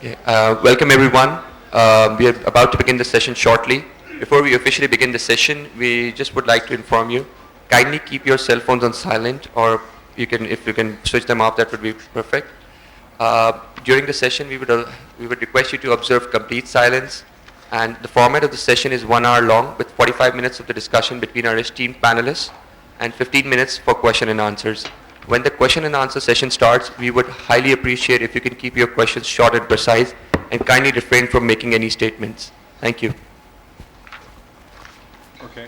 Okay. Welcome everyone. We are about to begin the session shortly. Before we officially begin the session, we just would like to inform you, kindly keep your cell phones on silent, or if you can switch them off, that would be perfect. During the session, we would request you to observe complete silence, and the format of the session is 1 hour long with 45 minutes of the discussion between our esteemed panelists and 15 minutes for question and answers. When the question and answer session starts, we would highly appreciate if you can keep your questions short and precise and kindly refrain from making any statements. Thank you. Okay.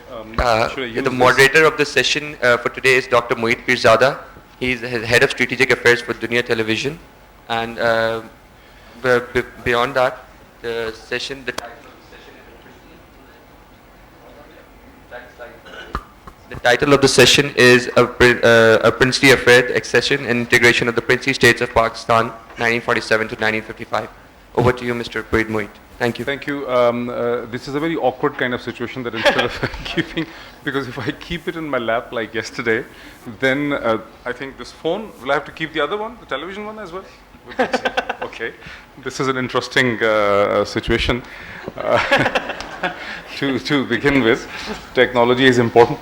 The moderator of the session for today is Dr. Moeed Pirzada. He is head of strategic affairs for Dunia Television. And beyond that, the session, the title of the session is a princely affair, accession and integration of the princely states of Pakistan, 1947 to 1955. Over to you, Mr. Moeed. Thank you. Thank you. This is a very awkward kind of situation that instead of keeping, because if I keep it in my lap like yesterday, then I think this phone, will I have to keep the other one, the television one as well? Okay. This is an interesting situation to begin with. Technology is important.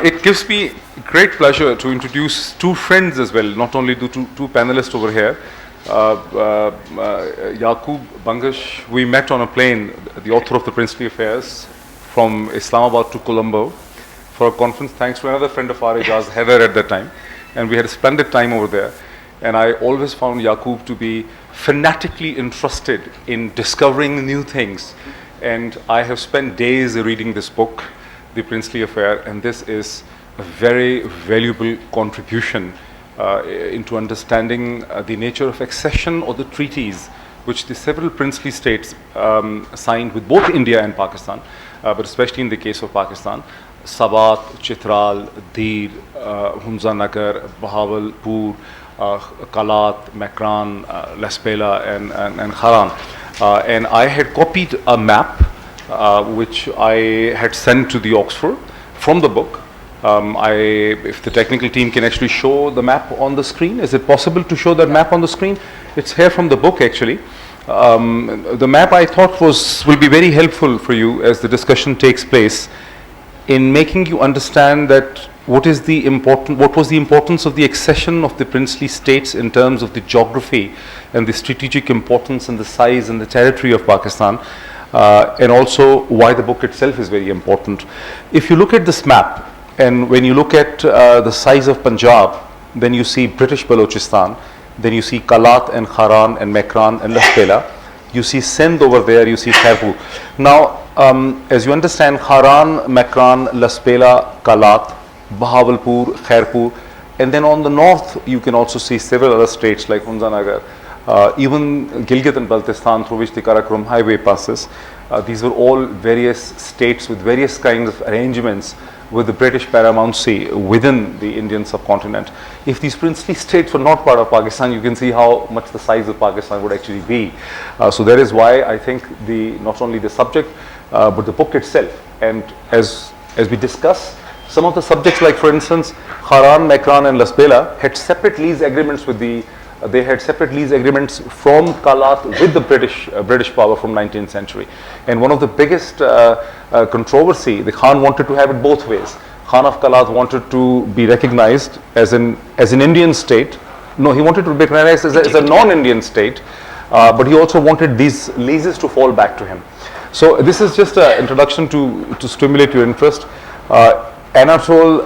It gives me great pleasure to introduce two friends as well, not only the two panelists over here. Yaqoob Bangash, we met on a plane, the author of the Princely Affairs, from Islamabad to Colombo for a conference, thanks to another friend of ours, Heather, at that time. And we had a splendid time over there. And I always found Yaqoob to be fanatically interested in discovering new things. And I have spent days reading this book, The Princely Affair, and this is a very valuable contribution into understanding the nature of accession or the treaties which the several princely states signed with both India and Pakistan, but especially in the case of Pakistan, Sabat, Chitral, Dir, Hunzanagar, Bahawalpur, Kalat, Makran, Laspela, and Haran. And I had copied a map which I had sent to the Oxford from the book. If the technical team can actually show the map on the screen, is it possible to show that map on the screen? It's here from the book actually. The map I thought will be very helpful for you as the discussion takes place in making you understand that what was the importance of the accession of the princely states in terms of the geography and the strategic importance and the size and the territory of Pakistan, and also why the book itself is very important. If you look at this map, and when you look at the size of Punjab, then you see British Balochistan, then you see Kalat and Haran and Makran and Laspela, you see Sindh over there, you see Khairpur. Now, as you understand, Haran, Makran, Laspela, Kalat, Bahawalpur, Khairpur, and then on the north you can also see several other states like Hunzanagar, even Gilgit and Baltistan, through which the Karakoram highway passes. These were all various states with various kinds of arrangements with the British paramountcy within the Indian subcontinent. If these princely states were not part of Pakistan, you can see how much the size of Pakistan would actually be. So that is why I think not only the subject, but the book itself. And as we discuss, some of the subjects, like for instance, Haran, Makran and Laspela had separate lease agreements with they had separate lease agreements from Kalat with the British power from 19th century. And one of the biggest controversy, the Khan wanted to have it both ways. Khan of Kalat wanted to be recognized as an Indian state. No, he wanted to be recognized as a non-Indian state, but he also wanted these leases to fall back to him. So this is just an introduction to stimulate your interest. Anatole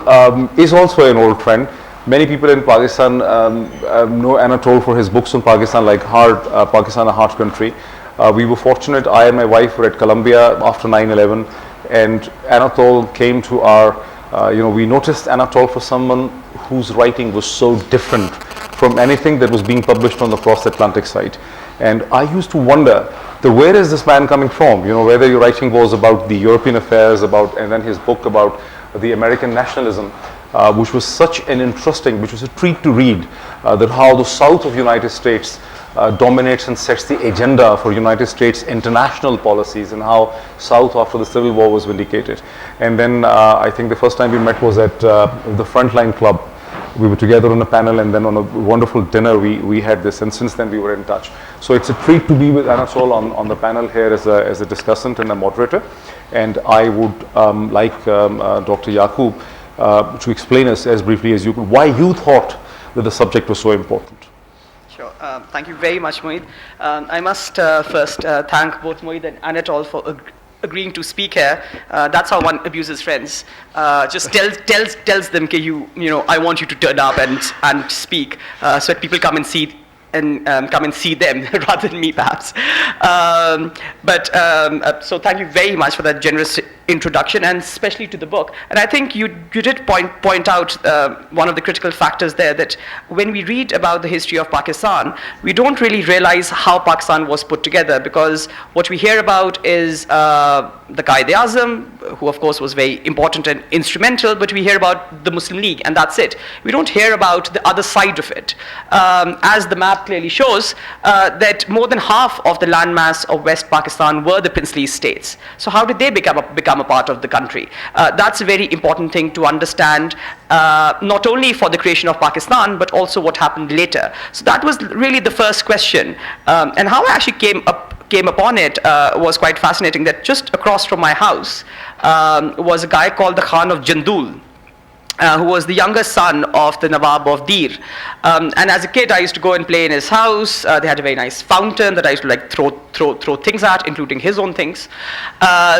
is also an old friend. Many people in Pakistan know Anatole for his books on Pakistan, like Pakistan, a Heart Country. We were fortunate, I and my wife were at Columbia after 9/11, and Anatole came to we noticed Anatole for someone whose writing was so different from anything that was being published on the cross-Atlantic side. And I used to wonder, where is this man coming from? Whether your writing was about the European affairs, and then his book about the American nationalism, which was such an interesting, which was a treat to read, that how the South of United States dominates and sets the agenda for United States international policies, and how South after the Civil War was vindicated. And then I think the first time we met was at the Frontline Club, We were together on a panel, and then on a wonderful dinner we had this, and since then we were in touch. So it's a treat to be with Anatol on the panel here as a discussant and a moderator. And I would like Dr. Yaqoob to explain us as briefly as you could why you thought that the subject was so important. Sure. Thank you very much, Moeed. I must first thank both Moeed and Anatol for agreeing to speak here. That's how one abuses friends. Just tells them, you know, I want you to turn up and speak, so that people come and see them rather than me, perhaps. So thank you very much for that generous introduction, and especially to the book. And I think you did point out one of the critical factors there, that when we read about the history of Pakistan, we don't really realize how Pakistan was put together, because what we hear about is the Qaid-e-Azam, who of course was very important and instrumental, but we hear about the Muslim League, and that's it. We don't hear about the other side of it. As the map clearly shows, that more than half of the landmass of West Pakistan were the princely states. So how did they become a part of the country? That's a very important thing to understand, not only for the creation of Pakistan, but also what happened later. So that was really the first question. And how I actually came upon it was quite fascinating. That just across from my house was a guy called the Khan of Jandul, who was the younger son of the Nawab of Dir. And as a kid, I used to go and play in his house. They had a very nice fountain that I used to like throw things at, including his own things.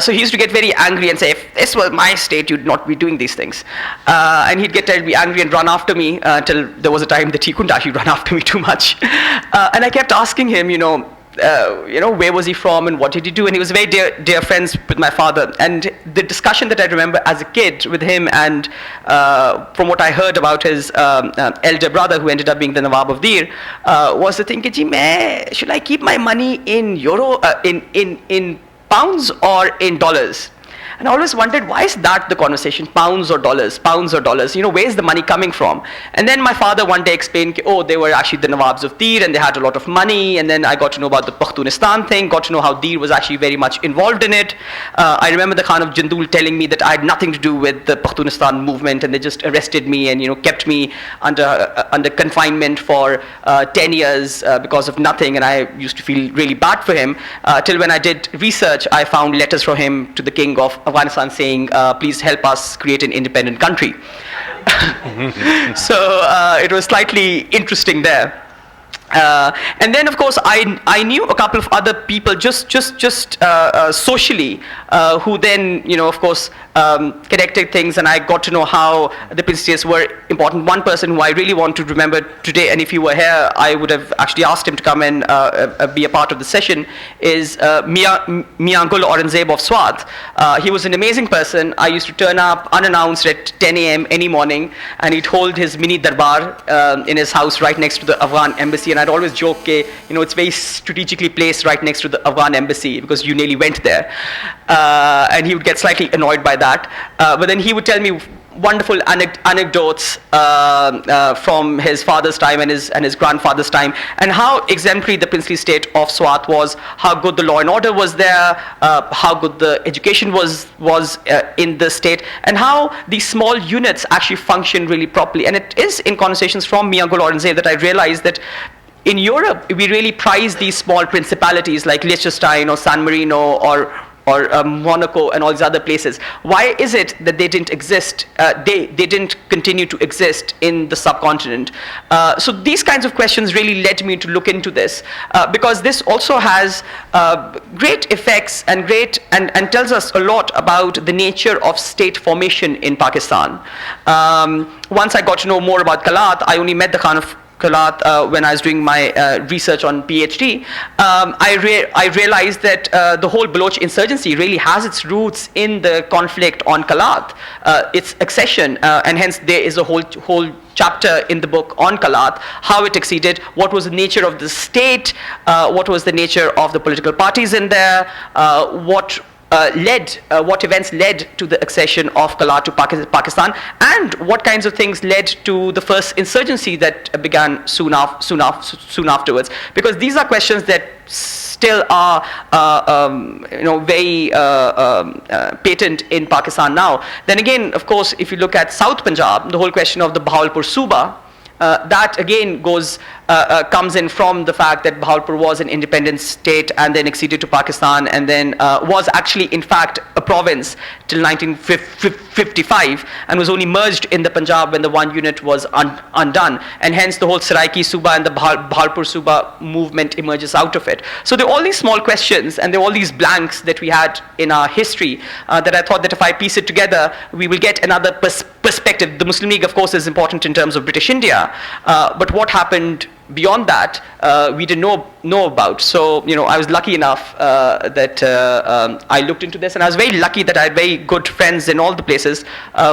So he used to get very angry and say, if this was my state, you'd not be doing these things. And he'd get terribly angry and run after me till there was a time that he couldn't actually run after me too much. And I kept asking him, where was he from and what did he do? And he was very dear friends with my father. And the discussion that I remember as a kid with him, and from what I heard about his elder brother, who ended up being the Nawab of Dir, was the thing, should I keep my money in euro, in pounds or in dollars? And I always wondered, why is that the conversation? Pounds or dollars? Pounds or dollars? Where's the money coming from? And then my father one day explained, they were actually the Nawabs of Dir and they had a lot of money. And then I got to know about the Pakhtunistan thing, got to know how Dir was actually very much involved in it. I remember the Khan of Jandul telling me that I had nothing to do with the Pakhtunistan movement, and they just arrested me and kept me under confinement for 10 years because of nothing. And I used to feel really bad for him till when I did research, I found letters from him to the king of Afghanistan saying, please help us create an independent country. So it was slightly interesting there. And then, of course, I knew a couple of other people just socially who then, of course, connected things, and I got to know how the princesses were important. One person who I really want to remember today, and if he were here, I would have actually asked him to come and be a part of the session, is Mian Gul Aurangzeb of Swat. He was an amazing person. I used to turn up unannounced at 10 a.m. any morning, and he'd hold his mini darbar in his house right next to the Afghan embassy. And I'd always joke, it's very strategically placed right next to the Afghan embassy because you nearly went there. And he would get slightly annoyed by that. But then he would tell me wonderful anecdotes from his father's time and his grandfather's time, and how exemplary the princely state of Swat was, how good the law and order was there, how good the education was in the state, and how these small units actually function really properly. And it is in conversations from Mian Gul Aurangzeb that I realized that in Europe, we really prize these small principalities like Liechtenstein or San Marino or Monaco and all these other places. Why is it that they didn't exist? They didn't continue to exist in the subcontinent. So these kinds of questions really led me to look into this, because this also has great effects and tells us a lot about the nature of state formation in Pakistan. Once I got to know more about Kalat, I only met the Khan of Kalat when I was doing my research on PhD. I realized that the whole Baloch insurgency really has its roots in the conflict on Kalat, its accession, and hence there is a whole chapter in the book on Kalat, how it succeeded, what was the nature of the state, what was the nature of the political parties in there, what events led to the accession of Kalat to Pakistan, and what kinds of things led to the first insurgency that began soon afterwards. Because these are questions that still are very patent in Pakistan now. Then again, of course, if you look at South Punjab, the whole question of the Bahawalpur Suba, that again comes in from the fact that Bahawalpur was an independent state and then acceded to Pakistan, and then was actually in fact a province till 1955, and was only merged in the Punjab when the one unit was undone, and hence the whole Saraiki Suba and the Bahawalpur Suba movement emerges out of it. So there are all these small questions and there are all these blanks that we had in our history that I thought that if I piece it together, we will get another perspective. The Muslim League, of course, is important in terms of British India, but what happened beyond that, we didn't know about. So, I was lucky enough that I looked into this, and I was very lucky that I had very good friends in all the places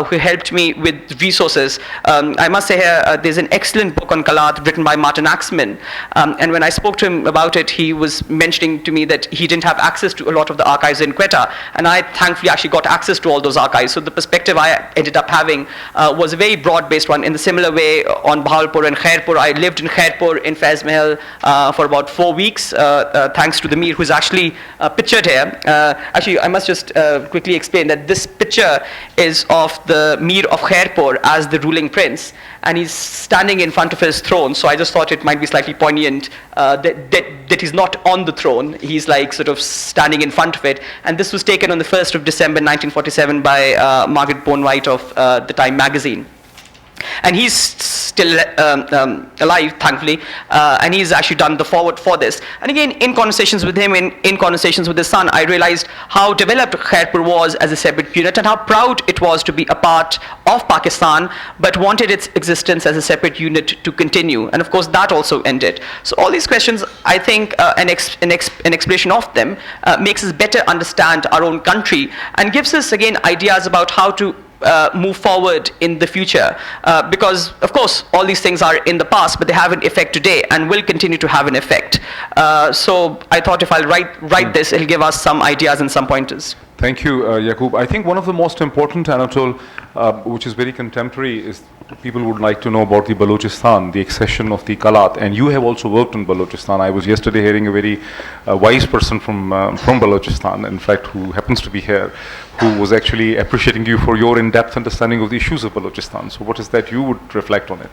who helped me with resources. I must say here, there's an excellent book on Kalat written by Martin Axman, and when I spoke to him about it, he was mentioning to me that he didn't have access to a lot of the archives in Quetta, and I thankfully actually got access to all those archives. So the perspective I ended up having was a very broad-based one. In the similar way, on Bahawalpur and Khairpur, I lived in Khairpur in Faiz Mahal for about 4 weeks, thanks to the Mir, who's actually pictured here. Actually, I must just quickly explain that this picture is of the Mir of Khairpur as the ruling prince, and he's standing in front of his throne. So I just thought it might be slightly poignant that he's not on the throne. He's like sort of standing in front of it. And this was taken on the 1st of December 1947 by Margaret Bourne-White of the Time magazine. And he's still alive, thankfully, and he's actually done the forward for this. And again, in conversations with him, in conversations with his son, I realized how developed Khairpur was as a separate unit and how proud it was to be a part of Pakistan, but wanted its existence as a separate unit to continue. And of course, that also ended. So all these questions, I think an explanation of them makes us better understand our own country and gives us, again, ideas about how to move forward in the future, because of course all these things are in the past, but they have an effect today and will continue to have an effect. So I thought if I'll write this, it'll give us some ideas and some pointers. Thank you, Yaqoob. I think one of the most important, Anatole, which is very contemporary, is people would like to know about the Balochistan, the accession of the Kalat, and you have also worked in Balochistan. I was yesterday hearing a very wise person from Balochistan, in fact, who happens to be here, who was actually appreciating you for your in-depth understanding of the issues of Balochistan. So what is that you would reflect on it?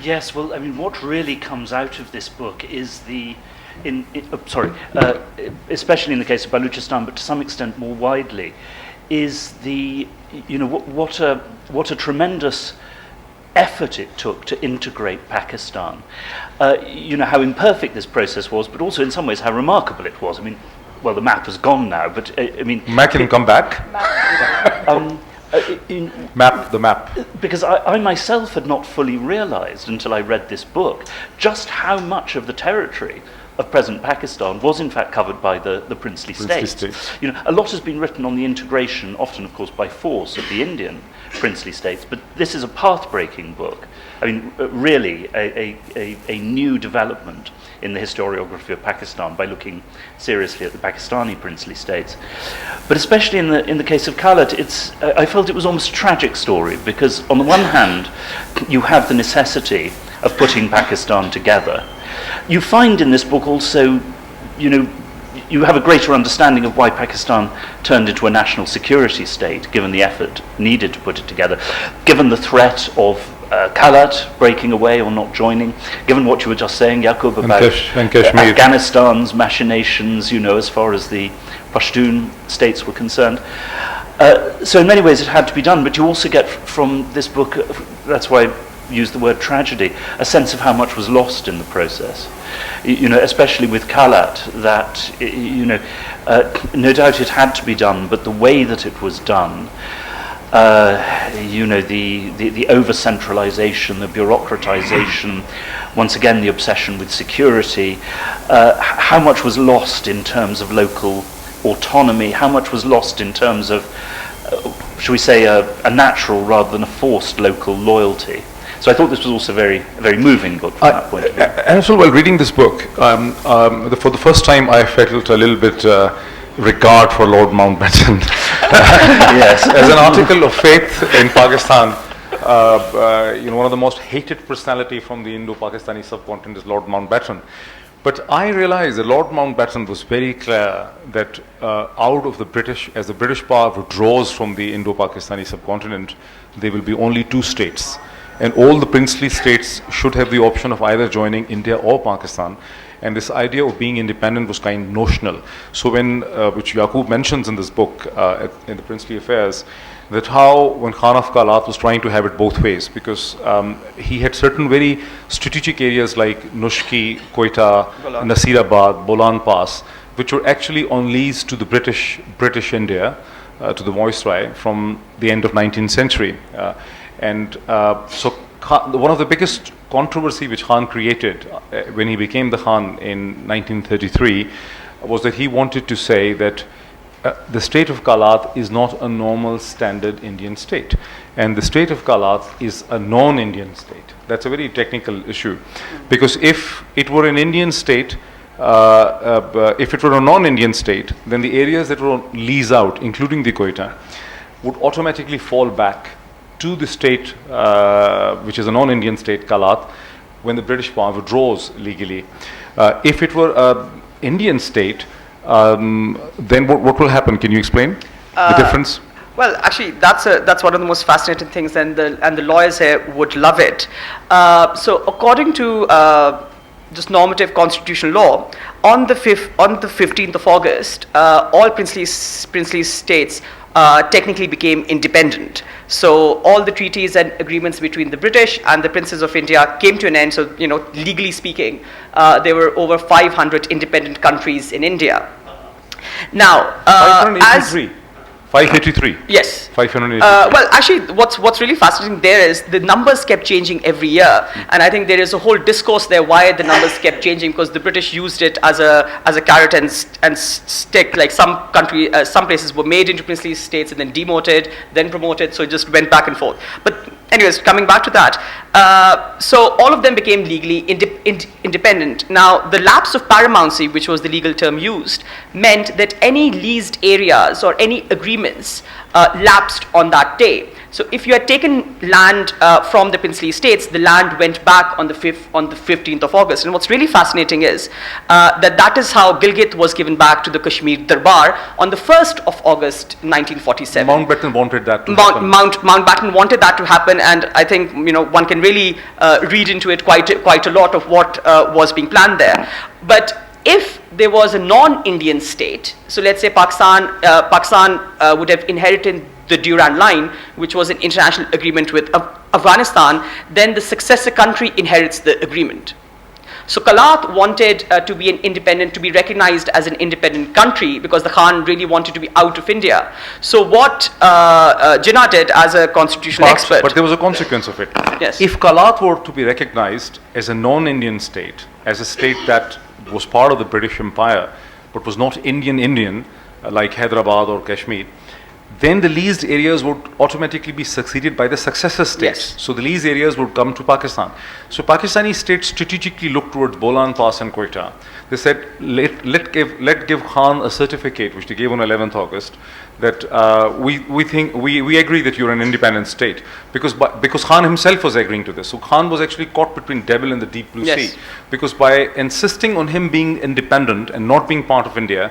Yes, well, I mean, what really comes out of this book is especially in the case of Balochistan, but to some extent more widely, is what a tremendous effort it took to integrate Pakistan. How imperfect this process was, but also in some ways how remarkable it was. I mean, well, the map has gone now, but I mean... Map can come back. The map. Because I myself had not fully realized until I read this book just how much of the territory of present Pakistan was in fact covered by the princely states. A lot has been written on the integration, often of course by force, of the Indian princely states, but this is a path-breaking book. I mean, really a new development in the historiography of Pakistan by looking seriously at the Pakistani princely states. But especially in the case of Kalat, I felt it was almost a tragic story, because on the one hand, you have the necessity of putting Pakistan together. You find in this book also, you have a greater understanding of why Pakistan turned into a national security state, given the effort needed to put it together, given the threat of Kalat breaking away or not joining, given what you were just saying, Yaqoob, about Afghanistan's machinations, as far as the Pashtun states were concerned. So in many ways it had to be done, but you also get from this book, that's why I use the word tragedy, a sense of how much was lost in the process. Especially with Kalat, that, no doubt it had to be done, but the way that it was done, the over-centralization, the bureaucratization, once again the obsession with security, how much was lost in terms of local autonomy, how much was lost in terms of, shall we say, a natural rather than a forced local loyalty. So I thought this was also a very, very moving book from that point of view. And also, while reading this book, for the first time I felt a little bit regard for Lord Mountbatten. Yes. As an article of faith in Pakistan, one of the most hated personality from the Indo-Pakistani subcontinent is Lord Mountbatten. But I realized that Lord Mountbatten was very clear that out of the British, as the British power withdraws from the Indo-Pakistani subcontinent, there will be only two states. And all the princely states should have the option of either joining India or Pakistan. And this idea of being independent was kind of notional. So when, which Yaqoob mentions in this book, in the Princely Affairs, that how when Khan of Kalat was trying to have it both ways, because he had certain very strategic areas like Nushki, Quetta, Nasirabad, Bolan Pass, which were actually on lease to the British India, to the Viceroy from the end of 19th century. So one of the biggest controversy which Khan created when he became the Khan in 1933 was that he wanted to say that the state of Kalat is not a normal standard Indian state, and the state of Kalat is a non-Indian state. That's a very technical issue, because if it were an Indian state, if it were a non-Indian state, then the areas that were on lease out, including the Quetta, would automatically fall back to the state, which is a non-Indian state, Kalat, when the British power withdraws legally. If it were an Indian state, then what will happen? Can you explain the difference? Well, actually, that's one of the most fascinating things, and the lawyers here would love it. So, according to this normative constitutional law, on the 15th of August, all princely states technically became independent. So all the treaties and agreements between the British and the princes of India came to an end. So, legally speaking, there were over 500 independent countries in India. Now, 583. Yes. 583. Well, actually, what's really fascinating there is the numbers kept changing every year, and I think there is a whole discourse there why the numbers kept changing, because the British used it as a carrot and stick. Like some places were made into princely states and then demoted, then promoted, so it just went back and forth. But anyways, coming back to that, so all of them became legally independent. Now, the lapse of paramountcy, which was the legal term used, meant that any leased areas or any agreements lapsed on that day. So if you had taken land from the princely states, the land went back on the 15th of August. And what's really fascinating is that is how Gilgit was given back to the Kashmir Darbar on the 1st of August 1947. Mountbatten wanted that to happen. Mountbatten wanted that to happen, and I think one can really read into it quite a lot of what was being planned there. But if there was a non-Indian state, so let's say Pakistan would have inherited the Durand Line, which was an international agreement with Afghanistan, then the successor country inherits the agreement. So Kalat wanted to be recognized as an independent country because the Khan really wanted to be out of India. So what Jinnah did as a constitutional expert. But there was a consequence of it. Yes. If Kalat were to be recognized as a non-Indian state, as a state that was part of the British Empire, but was not Indian, like Hyderabad or Kashmir, then the leased areas would automatically be succeeded by the successor states. Yes. So the leased areas would come to Pakistan. So Pakistani states strategically looked towards Bolan Pass and Quetta. They said, let give Khan a certificate, which they gave on 11th August, that we agree that you're an independent state, because Khan himself was agreeing to this. So Khan was actually caught between devil and the deep blue sea, because by insisting on him being independent and not being part of India,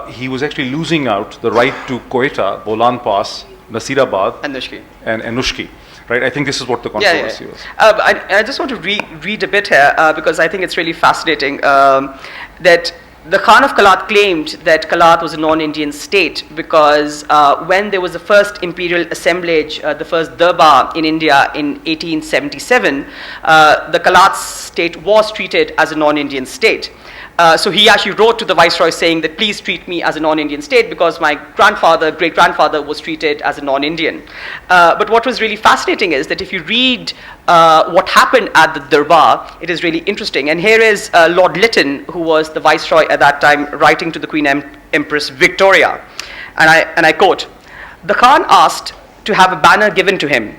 he was actually losing out the right to Quetta, Bolan Pass, Nasirabad, and Nushki. And Nushki. Right? I think this is what the controversy was. I just want to read a bit here because I think it's really fascinating that the Khan of Kalat claimed that Kalat was a non-Indian state because when there was the first imperial assemblage, the first Darbar in India in 1877, the Kalat state was treated as a non-Indian state. So he actually wrote to the Viceroy saying that please treat me as a non-Indian state because my great-grandfather was treated as a non-Indian. But what was really fascinating is that if you read what happened at the Darbar, it is really interesting. And here is Lord Lytton, who was the Viceroy at that time, writing to the Queen Empress Victoria. And I quote, "The Khan asked to have a banner given to him.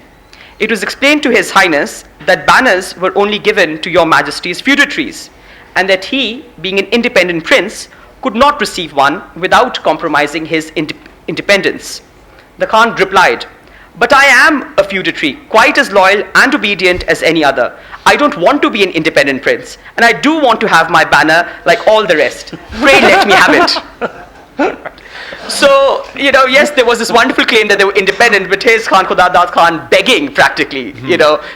It was explained to His Highness that banners were only given to Your Majesty's feudatories, and that he, being an independent prince, could not receive one without compromising his independence. The Khan replied, But I am a feudatory, quite as loyal and obedient as any other. I don't want to be an independent prince, and I do want to have my banner like all the rest. Pray let me have it. So, yes, there was this wonderful claim that they were independent, but here's Khan Khudadad Khan begging practically,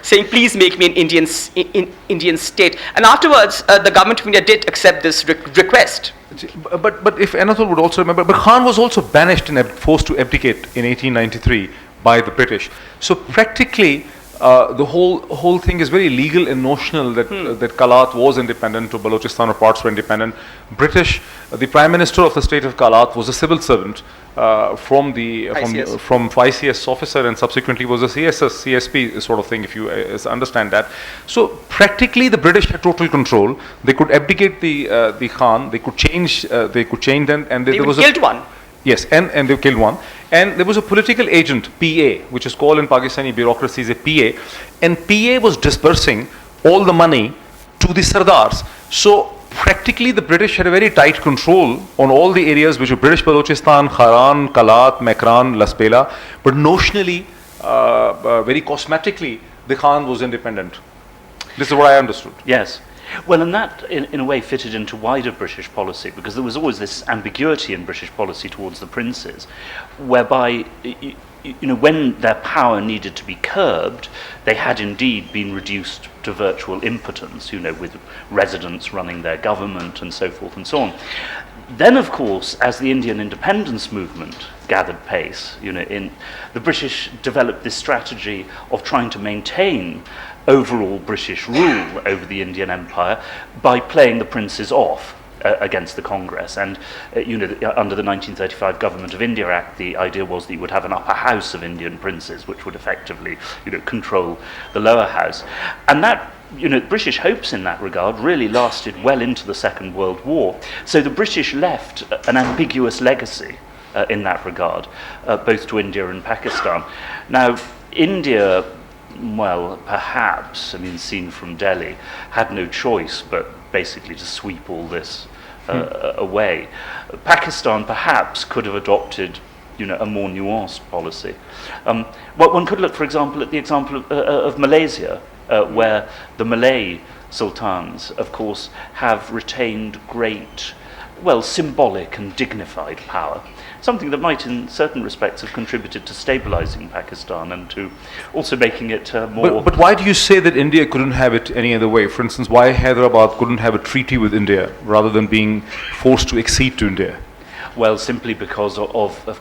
saying, please make me an Indian state. And afterwards, the government of India did accept this request. But if Anatole would also remember, but Khan was also banished and forced to abdicate in 1893 by the British. So practically, the whole thing is very legal and notional that that Kalat was independent, or Balochistan or parts were independent. British, the Prime Minister of the state of Kalat was a civil servant from ICS officer, and subsequently was a CSP sort of thing, if you understand that. So practically, the British had total control. They could abdicate the Khan. They could change them, and they was killed one. Yes, and they killed one. And there was a political agent, PA, which is called in Pakistani bureaucracy as a PA, and PA was dispersing all the money to the Sardars. So practically the British had a very tight control on all the areas which were British Balochistan, Haran, Kalat, Mekran, Laspela, but notionally, very cosmetically, the Khan was independent. This is what I understood. Yes. Well, and that, in a way, fitted into wider British policy, because there was always this ambiguity in British policy towards the princes, whereby, when their power needed to be curbed, they had indeed been reduced to virtual impotence, with residents running their government and so forth and so on. Then, of course, as the Indian independence movement gathered pace, the British developed this strategy of trying to maintain overall British rule over the Indian Empire by playing the princes off against the Congress. And under the 1935 Government of India Act, the idea was that you would have an upper house of Indian princes, which would effectively control the lower house. And that British hopes in that regard really lasted well into the Second World War. So the British left an ambiguous legacy in that regard, both to India and Pakistan. Now, India, well, perhaps, seen from Delhi, had no choice but basically to sweep all this away. Pakistan perhaps could have adopted, a more nuanced policy. One could look, for example, at the example of Malaysia, where the Malay sultans, of course, have retained great, symbolic and dignified power. Something that might, in certain respects, have contributed to stabilizing Pakistan and to also making it more... But why do you say that India couldn't have it any other way? For instance, why Hyderabad couldn't have a treaty with India rather than being forced to accede to India? Well, simply because of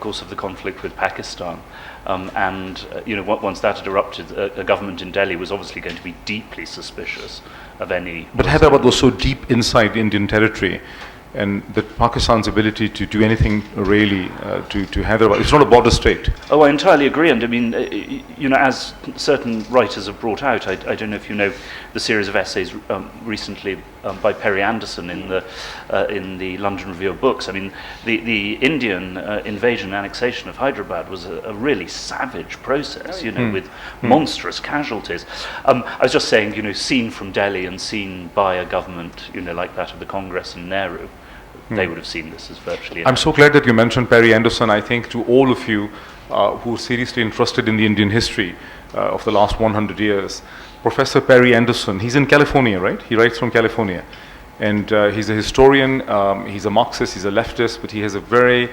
course, of the conflict with Pakistan. Once that had erupted, a government in Delhi was obviously going to be deeply suspicious of any... But Hyderabad was so deep inside Indian territory, and that Pakistan's ability to do anything really to Hyderabad, it's not a border state. Oh, I entirely agree, and as certain writers have brought out, I don't know if you know the series of essays recently by Perry Anderson in the London Review of Books. The Indian invasion and annexation of Hyderabad was a really savage process, with monstrous casualties. I was just saying, seen from Delhi and seen by a government, like that of the Congress and Nehru, they would have seen this as virtually... I'm so glad that you mentioned Perry Anderson. I think to all of you who are seriously interested in the Indian history of the last 100 years, Professor Perry Anderson, he's in California, right? He writes from California. And he's a historian, he's a Marxist, he's a leftist, but he has a very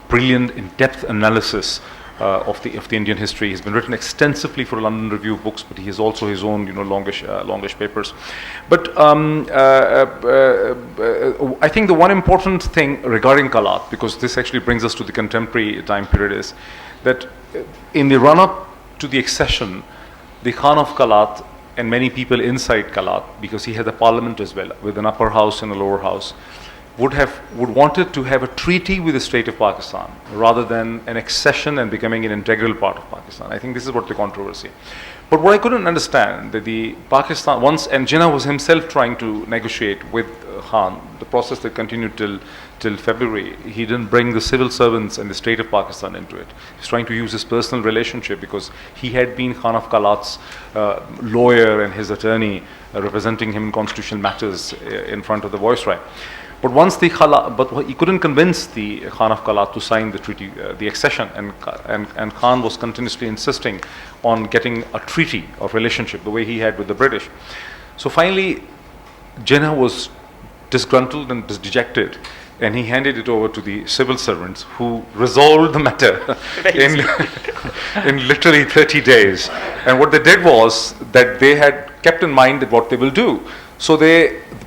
brilliant, in-depth analysis of the Indian history. He's been written extensively for a London Review of Books, but he has also his own, longish papers. But I think the one important thing regarding Kalat, because this actually brings us to the contemporary time period, is that in the run-up to the accession, the Khan of Kalat and many people inside Kalat, because he had a parliament as well, with an upper house and a lower house, would wanted to have a treaty with the state of Pakistan rather than an accession and becoming an integral part of Pakistan. I think this is what the controversy. But what I couldn't understand, that the Pakistan, once, and Jinnah was himself trying to negotiate with Khan, the process that continued till February, he didn't bring the civil servants and the state of Pakistan into it. He's trying to use his personal relationship, because he had been Khan of Kalat's lawyer and his attorney representing him in constitutional matters in front of the Viceroy. But once the but he couldn't convince the Khan of Kalat to sign the treaty, the accession, and Khan was continuously insisting on getting a treaty of relationship the way he had with the British. So finally, Jinnah was disgruntled and dejected, and he handed it over to the civil servants, who resolved the matter in literally 30 days. And what they did was that they had kept in mind that what they will do. So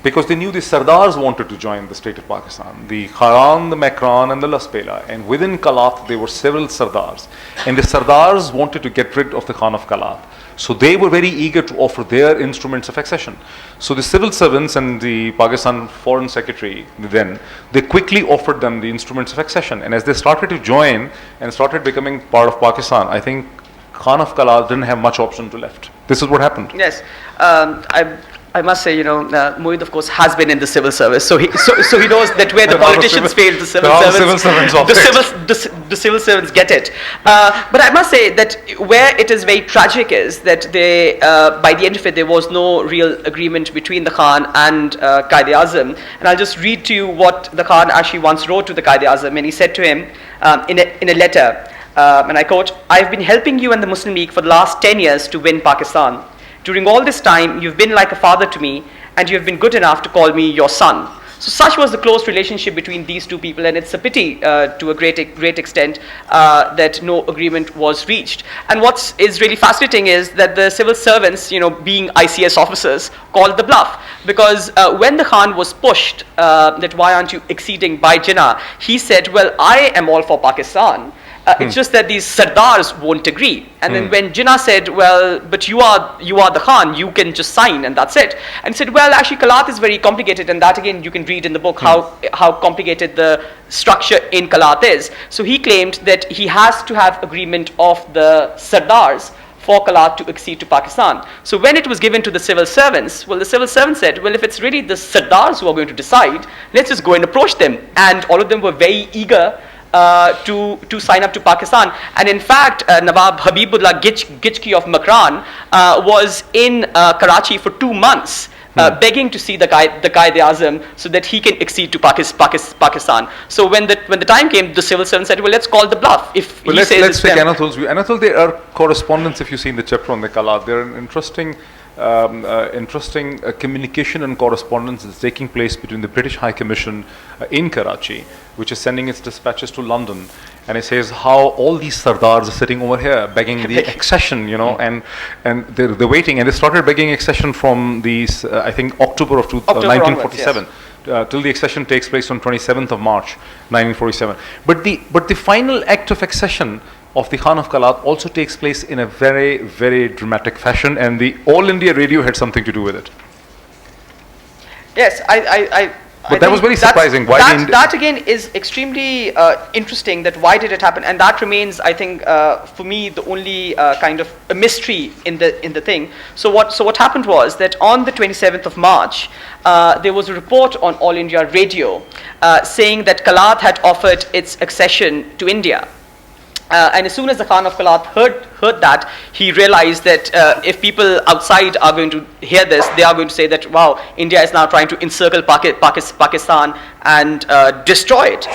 because they knew the Sardars wanted to join the state of Pakistan, the Kharan, the Makran, and the Lasbela, and within Kalat there were several Sardars, and the Sardars wanted to get rid of the Khan of Kalat. So they were very eager to offer their instruments of accession. So the civil servants and the Pakistan Foreign Secretary then, they quickly offered them the instruments of accession. And as they started to join and started becoming part of Pakistan, I think Khan of Kalat didn't have much option to left. This is what happened. Yes. I must say, Moeed, of course, has been in the civil service, so he knows that where the politicians fail, the civil servants, the civil servants get it. But I must say that where it is very tragic is that by the end of it, there was no real agreement between the Khan and Quaid-e-Azam. And I'll just read to you what the Khan actually once wrote to the Quaid-e-Azam, and he said to him in a letter, and I quote, "I've been helping you and the Muslim League for the last 10 years to win Pakistan. During all this time, you've been like a father to me, and you have been good enough to call me your son." So such was the close relationship between these two people, and it's a pity to a great extent that no agreement was reached. And what is really fascinating is that the civil servants, being ICS officers, called the bluff, because when the Khan was pushed that why aren't you acceding by Jinnah, he said, well, I am all for Pakistan. It's just that these Sardars won't agree. And then when Jinnah said, well, but you are the Khan, you can just sign and that's it. And he said, well, actually Kalat is very complicated, and that again you can read in the book how complicated the structure in Kalat is. So he claimed that he has to have agreement of the Sardars for Kalat to accede to Pakistan. So when it was given to the civil servants, well, the civil servants said, well, if it's really the Sardars who are going to decide, let's just go and approach them. And all of them were very eager to sign up to Pakistan. And in fact, Nawab Habibullah Gijki of Makran was in Karachi for 2 months, begging to see the Quaid-e-Azam so that he can accede to Pakistan. So when the time came, the civil servant said, well, let's call the bluff. Let's take Anatol's view. Anatol, there are correspondence, if you see in the chapter on the Kalat, there are an interesting communication and correspondence that's taking place between the British High Commission in Karachi, which is sending its dispatches to London, and it says how all these Sardars are sitting over here begging the accession, and they're waiting, and they started begging accession from these I think October of 1947. Yes. Till the accession takes place on 27th of March 1947. But the final act of accession of the Khan of Kalat also takes place in a very, very dramatic fashion, and the All India Radio had something to do with it. Yes, But that was very surprising. That again is extremely interesting. That why did it happen? And that remains, I think, for me, the only kind of a mystery in the thing. So what happened was that on the 27th of March, there was a report on All India Radio saying that Kalat had offered its accession to India. And as soon as the Khan of Kalat heard that, he realized that if people outside are going to hear this, they are going to say that, wow, India is now trying to encircle Pakistan and destroy it.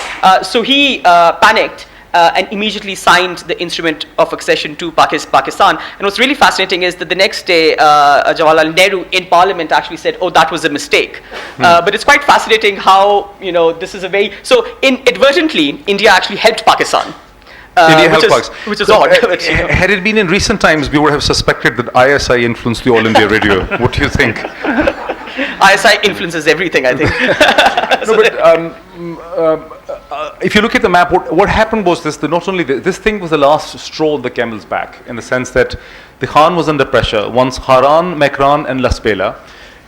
So he panicked and immediately signed the instrument of accession to Pakistan. And what's really fascinating is that the next day, Jawaharlal Nehru in Parliament actually said, oh, that was a mistake. But it's quite fascinating how, this is a very... So inadvertently, India actually helped Pakistan. Which is odd. Had it been in recent times, we would have suspected that ISI influenced the All India Radio. What do you think? ISI influences everything, I think. If you look at the map, what happened was this: not only this thing was the last straw on the camel's back, in the sense that the Khan was under pressure. Once Haran, Makran, and Lasbela,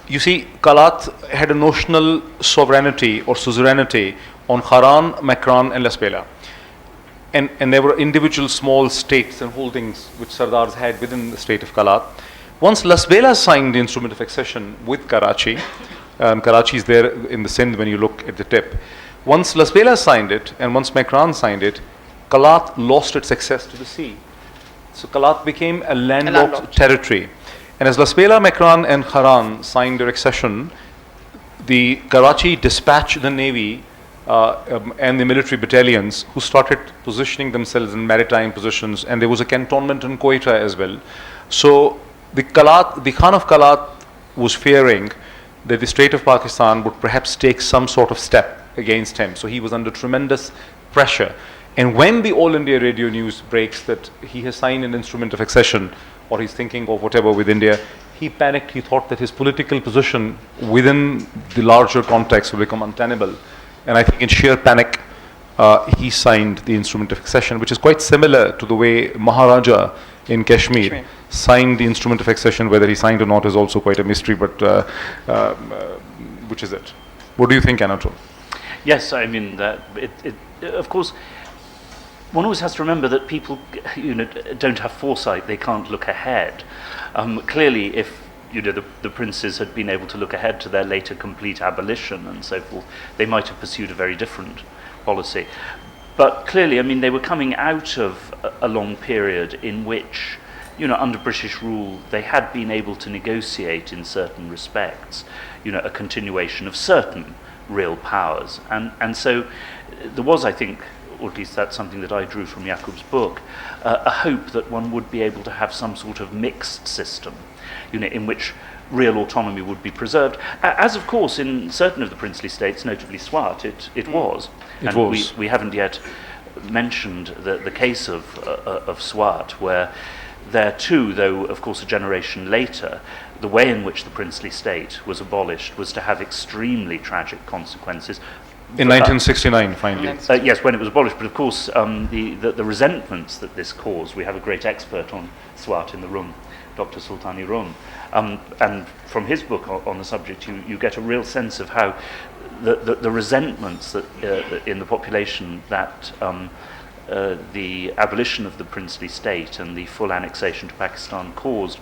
you see, Kalat had a notional sovereignty or suzerainty on Haran, Makran, and Lasbela. And there were individual small states and holdings which Sardars had within the state of Kalat. Once Lasbela signed the instrument of accession with Karachi, Karachi is there in the Sindh when you look at the tip. Once Lasbela signed it, and once Makran signed it, Kalat lost its access to the sea. So Kalat became a landlocked territory. And as Lasbela, Makran, and Haran signed their accession, the Karachi dispatched the navy and the military battalions who started positioning themselves in maritime positions, and there was a cantonment in Quetta as well. So the Khan of Kalat was fearing that the State of Pakistan would perhaps take some sort of step against him. So he was under tremendous pressure. And when the All India Radio News breaks that he has signed an instrument of accession, or he's thinking of whatever with India, he panicked. He thought that his political position within the larger context will become untenable. And I think in sheer panic, he signed the instrument of accession, which is quite similar to the way Maharaja in Kashmir signed the instrument of accession. Whether he signed or not is also quite a mystery, but which is it? What do you think, Anatole? Yes, I mean, that of course, one always has to remember that people, don't have foresight. They can't look ahead. Clearly, if the princes had been able to look ahead to their later complete abolition and so forth, they might have pursued a very different policy. But clearly, I mean, they were coming out of a long period in which, under British rule, they had been able to negotiate in certain respects, a continuation of certain real powers. And so there was, I think, or at least that's something that I drew from Yaqoob's book, a hope that one would be able to have some sort of mixed system, in which real autonomy would be preserved, as of course in certain of the princely states, notably Swat, it was. We haven't yet mentioned the case of Swat, where there too, though of course a generation later, the way in which the princely state was abolished was to have extremely tragic consequences. In 1969, finally. Yes, when it was abolished. But of course, the resentments that this caused, we have a great expert on Swat in the room, Dr. Sultani Rum. And from his book on the subject, you get a real sense of how the resentments that in the population that the abolition of the princely state and the full annexation to Pakistan caused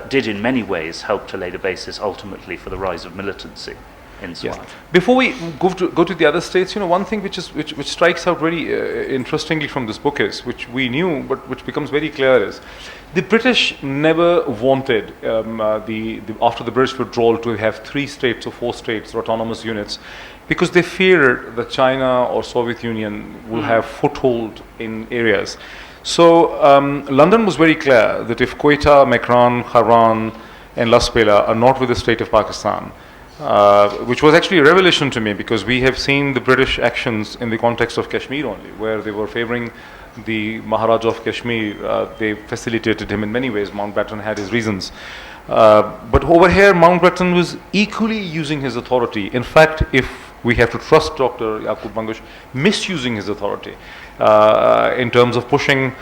did in many ways help to lay the basis ultimately for the rise of militancy in Swat. Yes. Before we go to the other states, one thing which strikes out very interestingly from this book is, which we knew but which becomes very clear, is the British never wanted after the British withdrawal to have 3 states or 4 states or autonomous units, because they feared that China or Soviet Union will have foothold in areas. So London was very clear that if Quetta, Mehran, Haran and Lasbela are not with the state of Pakistan, which was actually a revelation to me, because we have seen the British actions in the context of Kashmir only, where they were favoring the Maharaja of Kashmir. They facilitated him in many ways. Mountbatten had his reasons. But over here, Mountbatten was equally using his authority. In fact, if we have to trust Dr. Yaqoob Bangash, misusing his authority in terms of pushing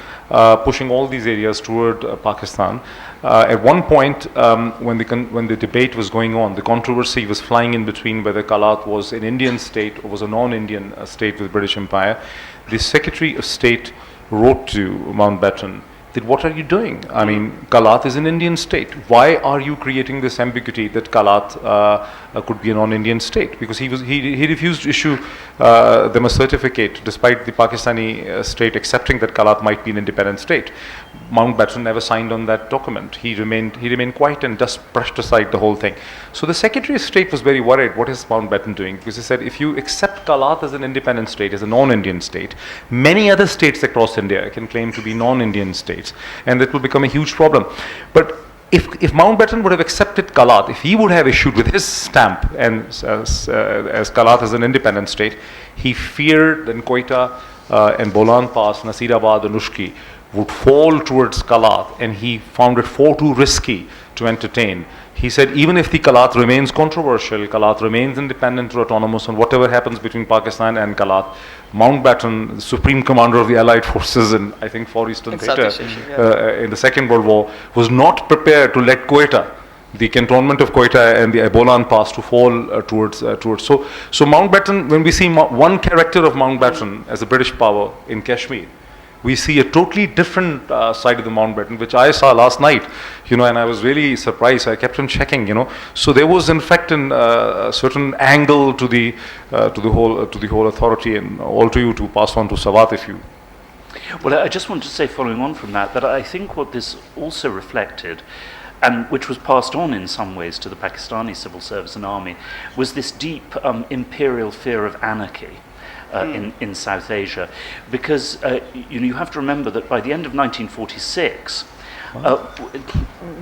all these areas toward Pakistan. At one point, when the debate was going on, the controversy was flying in between whether Kalat was an Indian state or was a non-Indian state with the British Empire. The Secretary of State wrote to Mountbatten that, what are you doing? I mean, Kalat is an Indian state. Why are you creating this ambiguity that Kalat could be a non-Indian state? Because he refused to issue them a certificate, despite the Pakistani state accepting that Kalat might be an independent state. Mountbatten never signed on that document. He remained quiet and just brushed aside the whole thing. So the Secretary of State was very worried. What is Mountbatten doing? Because he said, if you accept Kalat as an independent state, as a non-Indian state, many other states across India can claim to be non-Indian states, and that will become a huge problem. But if Mountbatten would have accepted Kalat, if he would have issued with his stamp and as Kalat as an independent state, he feared that Quetta and Bolan Pass, Nasirabad and Ushki would fall towards Kalat, and he found it far too risky to entertain. He said, even if the Kalat remains controversial, Kalat remains independent or autonomous, and whatever happens between Pakistan and Kalat, Mountbatten, the supreme commander of the Allied forces in, I think, Far Eastern Theatre in the Second World War, was not prepared to let Quetta, the cantonment of Quetta and the Bolan Pass, to fall towards. So Mountbatten, when we see one character of Mountbatten as a British power in Kashmir, we see a totally different side of the Mountbatten, which I saw last night, and I was really surprised. I kept on checking, So there was, in fact, a certain angle to the whole authority, and all to you to pass on to Sawat, if you. Well, I just want to say, following on from that I think what this also reflected and which was passed on in some ways to the Pakistani civil service and army, was this deep imperial fear of anarchy in South Asia. Because you have to remember that by the end of 1946,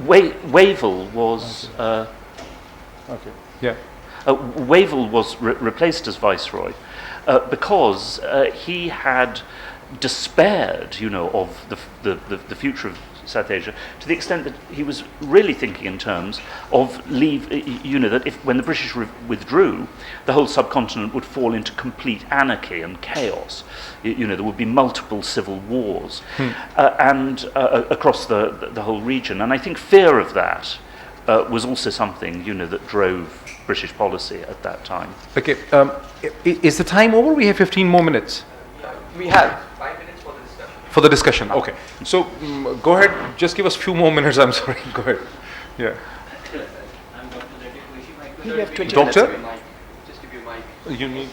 Wavell was... Okay. Yeah. Wavell was replaced as viceroy because he had despaired, of the future of South Asia, to the extent that he was really thinking in terms of that if when the British withdrew, the whole subcontinent would fall into complete anarchy and chaos. There would be multiple civil wars and across the whole region. And I think fear of that was also something, that drove British policy at that time. Okay. Is the time over? We have 15 more minutes. We have. 5 minutes for the discussion. For the discussion, okay. So go ahead, just give us a few more minutes, I'm sorry, go ahead. Yeah. I'm Dr. Zedek. We have 20 Doctor? minutes. Just give you my... You need...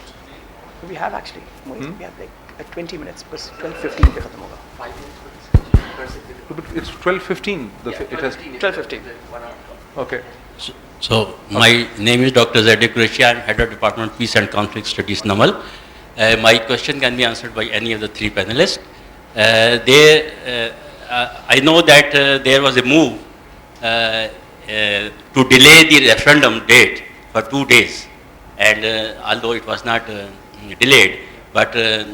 We have actually. We have like 20 minutes because 12:15 पे खत्म होगा. 5 minutes for discussion. First, But it's 12:15. It has... 12:15. 1 hour. Okay. So, my name is Dr. Zedek Qureshi. I'm Head of Department Peace and Conflict Studies, Namal. My question can be answered by any of the three panelists. I know that there was a move to delay the referendum date for 2 days, and although it was not delayed, but there